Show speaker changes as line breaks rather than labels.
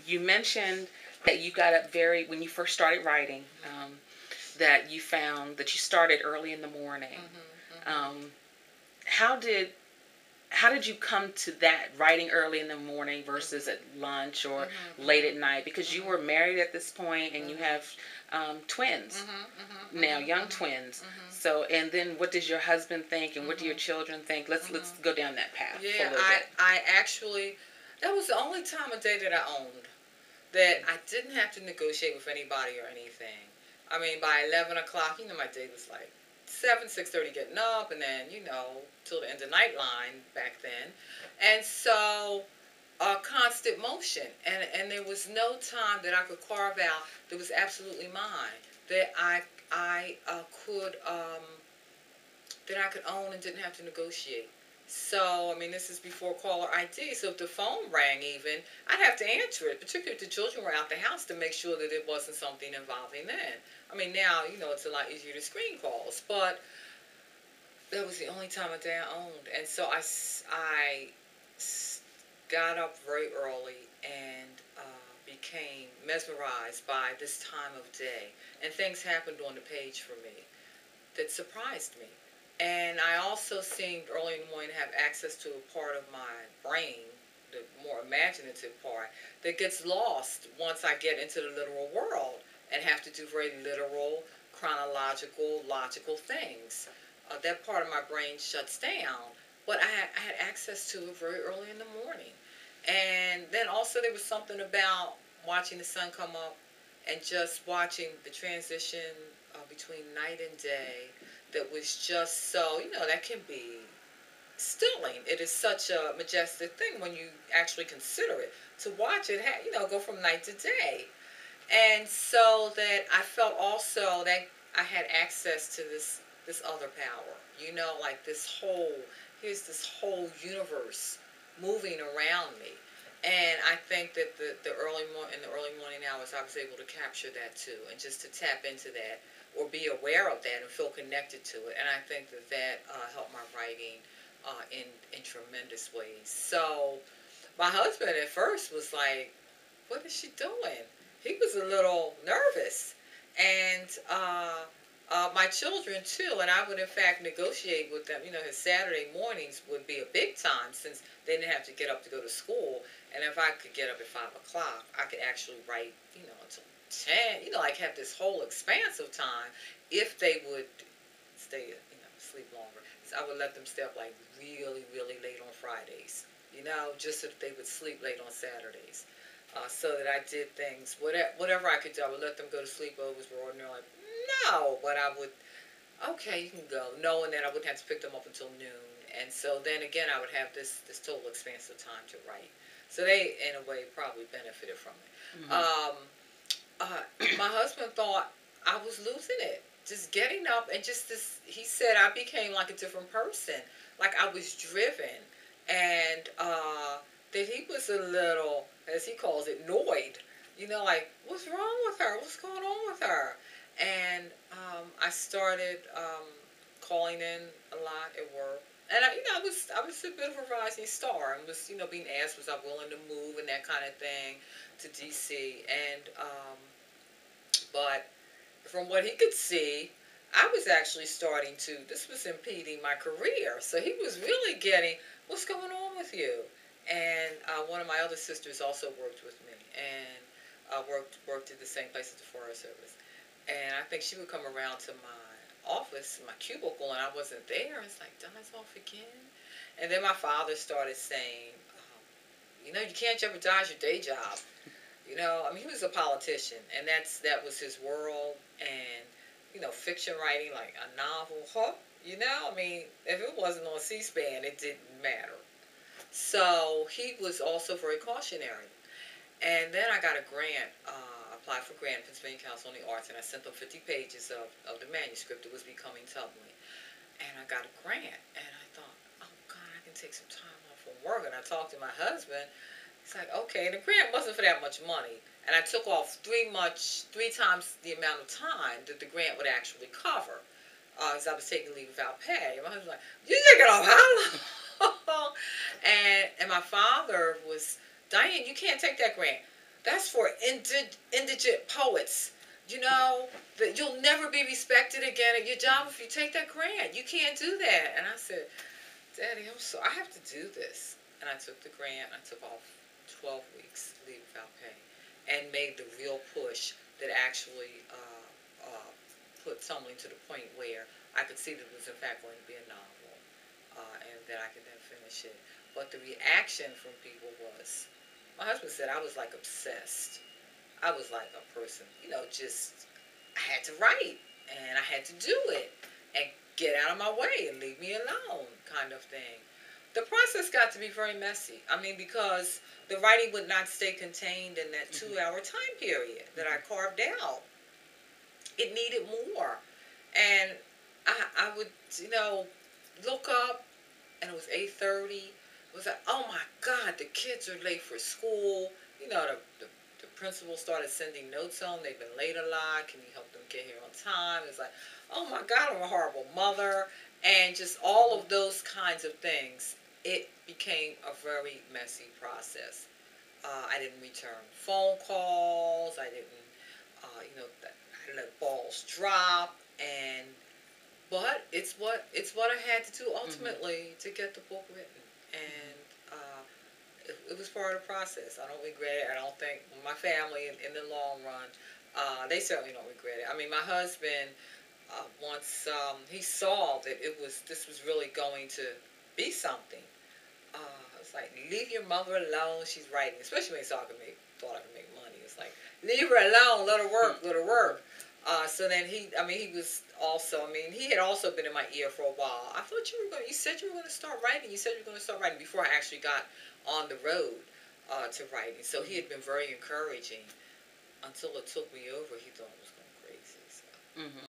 you mentioned that you got up when you first started writing, that you found that you started early in the morning. How did you come to that, writing early in the morning versus at lunch or late at night? Because you were married at this point and you have twins now, young twins. So, and then what does your husband think, and what do your children think? Let's go down that path.
Yeah, I actually, that was the only time of day that I owned that I didn't have to negotiate with anybody or anything. I mean, by 11 o'clock, my day was like 6:30 getting up, and then, till the end of Nightline back then. And so, constant motion. And there was no time that I could carve out that was absolutely mine, that I could own and didn't have to negotiate. So, I mean, this is before caller ID, so if the phone rang even, I'd have to answer it, particularly if the children were out the house, to make sure that it wasn't something involving them. I mean, now, it's a lot easier to screen calls, but that was the only time of day I owned. And so I got up very early and became mesmerized by this time of day. And things happened on the page for me that surprised me. And I also seemed early in the morning to have access to a part of my brain, the more imaginative part, that gets lost once I get into the literal world and have to do very literal, chronological, logical things. That part of my brain shuts down. But I had access to it very early in the morning. And then also there was something about watching the sun come up and just watching the transition between night and day that was just so, that can be stilling. It is such a majestic thing when you actually consider it. To watch it, go from night to day. And so that I felt also that I had access to this other power, like here's this whole universe moving around me. And I think that in the early morning hours, I was able to capture that too, and just to tap into that or be aware of that and feel connected to it. And I think that helped my writing in tremendous ways. So my husband at first was like, "What is she doing?" He was a little nervous, and my children too. And I would in fact negotiate with them. His Saturday mornings would be a big time since they didn't have to get up to go to school. And if I could get up at 5 o'clock, I could actually write, until 10. Like have this whole expanse of time if they would stay, sleep longer. So I would let them stay up like really, really late on Fridays. Just so that they would sleep late on Saturdays. So that I did things, whatever I could do. I would let them go to sleepovers were ordinary. Like, no, but I would, okay, you can go, knowing that I wouldn't have to pick them up until noon. And so then again, I would have this total expanse of time to write. So they, in a way, probably benefited from it. My husband thought I was losing it. Just getting up and just this, he said I became like a different person. Like I was driven. And that he was a little, as he calls it, annoyed. Like, what's wrong with her? What's going on with her? And I started calling in a lot at work. And I was a bit of a rising star, and was being asked was I willing to move and that kind of thing to DC. And but from what he could see, I was actually starting to. This was impeding my career. So he was really getting, what's going on with you? And one of my other sisters also worked with me and worked at the same place as the Forest Service. And I think she would come around to my office, my cubicle, and I wasn't there. It's like, Donna's off again. And then my father started saying, you can't jeopardize your day job. I mean, he was a politician, and that was his world. And, fiction writing, like a novel, I mean, if it wasn't on C-SPAN, it didn't matter. So he was also very cautionary. And then I got a grant, applied for a grant at Pennsylvania Council on the Arts, and I sent them 50 pages of the manuscript. It was becoming Tumbling. And I got a grant, and I thought, oh, God, I can take some time off from work. And I talked to my husband. He's like, okay, and the grant wasn't for that much money. And I took off three times the amount of time that the grant would actually cover, because I was taking leave without pay. And my husband was like, you taking off how long? And my father was, Diane, you can't take that grant. That's for indigent poets. You know, that you'll never be respected again at your job if you take that grant. You can't do that. And I said, Daddy, I have to do this. And I took the grant. I took off 12 weeks leave without pay and made the real push that actually put something to the point where I could see that it was in fact going to be a novel and that I could then finish it. But the reaction from people was, my husband said I was like obsessed. I was like a person, you know, just, I had to write and I had to do it and get out of my way and leave me alone kind of thing. The process got to be very messy. I mean, because the writing would not stay contained in that 2-hour time period that I carved out. It needed more. And I would, you know, look up and it was 8:30. It was like, oh my God, the kids are late for school. You know, the principal started sending notes on. They've been late a lot. Can you help them get here on time? It's like, oh my God, I'm a horrible mother. And just all of those kinds of things. It became a very messy process. I didn't return phone calls. I didn't, you know, I let balls drop. But it's what I had to do ultimately to get the book written. And it was part of the process. I don't regret it. I don't think my family in the long run, they certainly don't regret it. I mean, my husband, once he saw that this was really going to be something, it's like, leave your mother alone. She's writing, especially when he thought I could make money. It's like, leave her alone. Let her work. Let her work. So then he had also been in my ear for a while. I thought you said you were going to start writing. You said you were going to start writing before I actually got on the road to writing. So he had been very encouraging until it took me over. He thought I was going crazy. So.